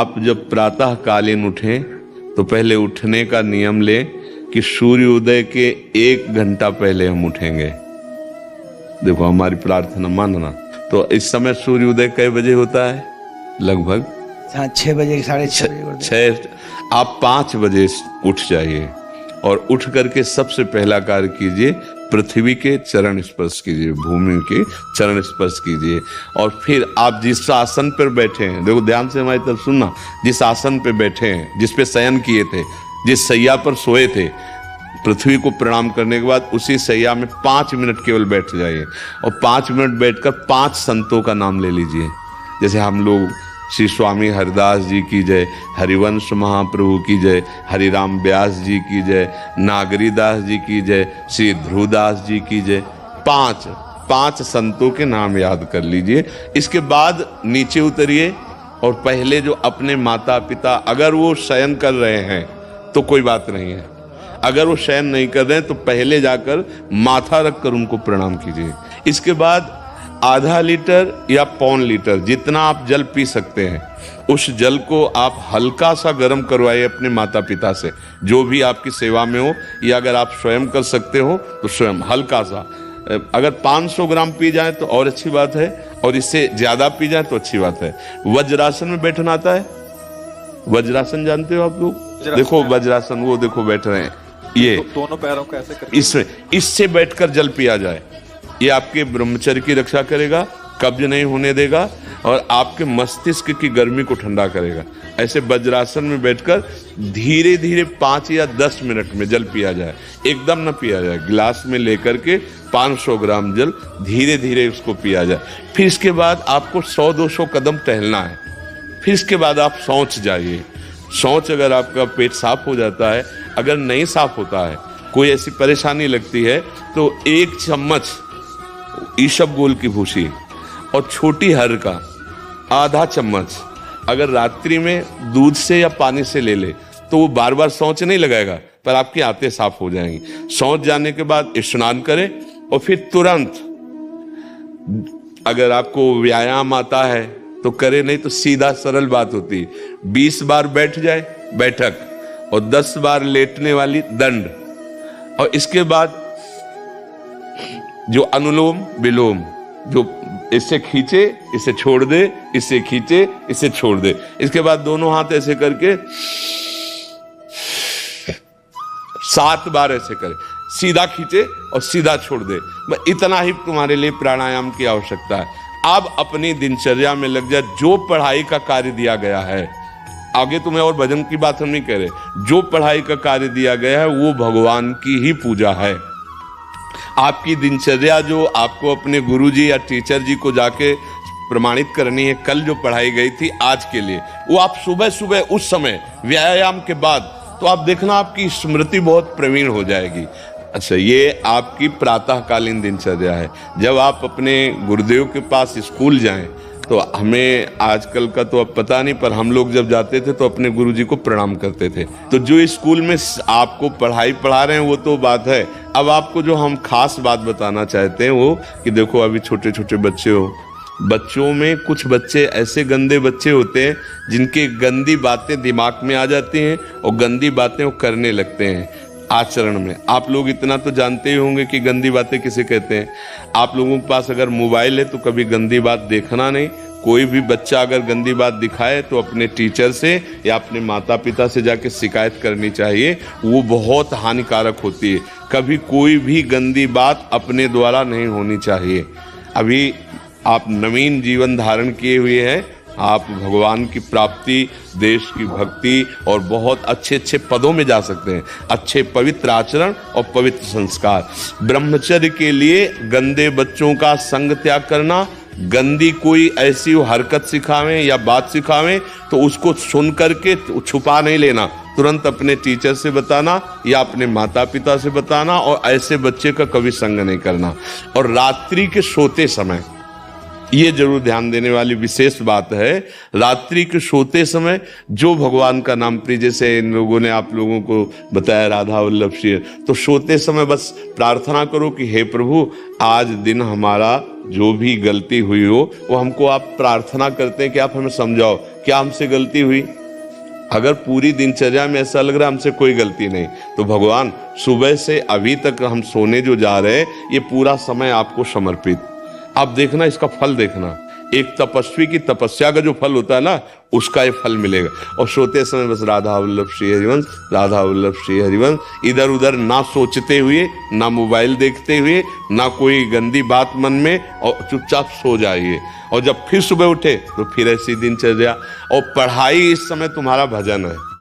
आप जब प्रातः कालीन उठें तो पहले उठने का नियम लें कि सूर्योदय के 1 घंटा पहले हम उठेंगे। देखो हमारी प्रार्थना मानना। तो इस समय सूर्योदय कई बजे होता है? लगभग 6 बजे 6:30 बजे। 6। आप 5 बजे उठ जाइए और उठ करके सबसे पहला कार्य कीजिए, पृथ्वी के चरण स्पर्श कीजिए, भूमि के चरण स्पर्श कीजिए। और फिर आप जिस आसन पर बैठे हैं, देखो ध्यान से हमारी तरफ सुनना, जिस आसन पे बैठे हैं, जिस पे शयन किए थे, जिस सैया पर सोए थे, पृथ्वी को प्रणाम करने के बाद उसी सैया में 5 मिनट केवल बैठ जाइए और 5 मिनट बैठकर 5 संतों का नाम ले लीजिए। जैसे हम लोग श्री स्वामी हरिदास जी की जय, हरिवंश महाप्रभु की जय, हरिराम व्यास जी की जय, नागरीदास जी की जय, श्री ध्रुवदास जी की जय। 5 संतों के नाम याद कर लीजिए। इसके बाद नीचे उतरिए और पहले जो अपने माता पिता, अगर वो शयन कर रहे हैं तो कोई बात नहीं है, अगर वो शयन नहीं कर रहे हैं तो पहले जाकर माथा रखकर उनको प्रणाम कीजिए। इसके बाद आधा लीटर या 1.25 लीटर जितना आप जल पी सकते हैं, उस जल को आप हल्का सा गर्म करवाइए अपने माता पिता से, जो भी आपकी सेवा में हो, या अगर आप स्वयं कर सकते हो तो स्वयं हल्का सा। अगर 500 ग्राम पी जाए तो और अच्छी बात है, और इससे ज्यादा पी जाए तो अच्छी बात है। वज्रासन में बैठना आता है? वज्रासन जानते हो आप लोग? देखो वज्रासन, वो देखो बैठ रहे हैं, ये दोनों पैरों को ऐसे करके इससे बैठकर जल पिया जाए। ये आपके ब्रह्मचर्य की रक्षा करेगा, कब्ज नहीं होने देगा और आपके मस्तिष्क की गर्मी को ठंडा करेगा। ऐसे वज्रासन में बैठकर धीरे धीरे 5 या 10 मिनट में जल पिया जाए, एकदम न पिया जाए। गिलास में लेकर के 500 ग्राम जल धीरे धीरे उसको पिया जाए। फिर इसके बाद आपको 100-200 कदम टहलना है। फिर इसके बाद आप शौच जाइए। शौच अगर आपका पेट साफ हो जाता है, अगर नहीं साफ होता है, कोई ऐसी परेशानी लगती है, तो 1 चम्मच ईसबगोल की भूसी और छोटी हर का आधा चम्मच अगर रात्रि में दूध से या पानी से ले ले तो वो बार बार शौच नहीं लगाएगा, पर आपकी आंतें साफ हो जाएंगी। शौच जाने के बाद स्नान करें और फिर तुरंत, अगर आपको व्यायाम आता है तो करे, नहीं तो सीधा सरल बात होती है, 20 बार बैठ जाए बैठक और 10 बार लेटने वाली दंड। और इसके बाद जो अनुलोम विलोम, जो इससे खींचे इसे छोड़ दे, इससे खींचे इसे छोड़ दे। इसके बाद दोनों हाथ ऐसे करके 7 बार ऐसे करे, सीधा खींचे और सीधा छोड़ दे। इतना ही तुम्हारे लिए प्राणायाम की आवश्यकता है। अब अपनी दिनचर्या में लग जाए। जो पढ़ाई का कार्य दिया गया है, आगे तुम्हें और भजन की बात हम नहीं कह रहे, जो पढ़ाई का कार्य दिया गया है वो भगवान की ही पूजा है। आपकी दिनचर्या जो आपको अपने गुरुजी या टीचर जी को जाके प्रमाणित करनी है, कल जो पढ़ाई गई थी आज के लिए, वो आप सुबह सुबह उस समय व्यायाम के बाद, तो आप देखना आपकी स्मृति बहुत प्रवीण हो जाएगी। अच्छा, ये आपकी प्रातःकालीन दिनचर्या है। जब आप अपने गुरुदेव के पास स्कूल जाएं, तो हमें आजकल का तो अब पता नहीं, पर हम लोग जब जाते थे तो अपने गुरुजी को प्रणाम करते थे। तो जो स्कूल में आपको पढ़ाई पढ़ा रहे हैं वो तो बात है, अब आपको जो हम खास बात बताना चाहते हैं वो कि देखो अभी छोटे छोटे बच्चे हो, बच्चों में कुछ बच्चे ऐसे गंदे बच्चे होते हैं जिनके गंदी बातें दिमाग में आ जाती हैं और गंदी बातें वो करने लगते हैं आचरण में। आप लोग इतना तो जानते ही होंगे कि गंदी बातें किसे कहते हैं। आप लोगों के पास अगर मोबाइल है तो कभी गंदी बात देखना नहीं। कोई भी बच्चा अगर गंदी बात दिखाए तो अपने टीचर से या अपने माता पिता से जाके शिकायत करनी चाहिए, वो बहुत हानिकारक होती है। कभी कोई भी गंदी बात अपने द्वारा नहीं होनी चाहिए। अभी आप नवीन जीवन धारण किए हुए हैं, आप भगवान की प्राप्ति, देश की भक्ति और बहुत अच्छे अच्छे पदों में जा सकते हैं। अच्छे पवित्र आचरण और पवित्र संस्कार। ब्रह्मचर्य के लिए गंदे बच्चों का संग त्याग करना, गंदी कोई ऐसी हरकत सिखावें या बात सिखावें तो उसको सुन करके छुपा नहीं लेना, तुरंत अपने टीचर से बताना या अपने माता पिता से बताना, और ऐसे बच्चे का कभी संग नहीं करना। और रात्रि के सोते समय ये जरूर ध्यान देने वाली विशेष बात है, रात्रि के सोते समय जो भगवान का नाम प्रिय, जैसे इन लोगों ने आप लोगों को बताया राधा वल्लभ श्री, तो सोते समय बस प्रार्थना करो कि हे प्रभु आज दिन हमारा जो भी गलती हुई हो वो हमको आप प्रार्थना करते हैं कि आप हमें समझाओ क्या हमसे गलती हुई। अगर पूरी दिनचर्या में ऐसा लग रहा है हमसे कोई गलती नहीं, तो भगवान सुबह से अभी तक हम सोने जो जा रहे हैं ये पूरा समय आपको समर्पित। आप देखना इसका फल देखना, एक तपस्वी की तपस्या का जो फल होता है ना उसका ये फल मिलेगा। और सोते समय बस राधा वल्लभ श्री हरिवंश, राधा वल्लभ श्री हरिवंश, इधर उधर ना सोचते हुए, ना मोबाइल देखते हुए, ना कोई गंदी बात मन में, और चुपचाप सो जाइए। और जब फिर सुबह उठे तो फिर ऐसी दिनचर्या। और पढ़ाई इस समय तुम्हारा भजन है।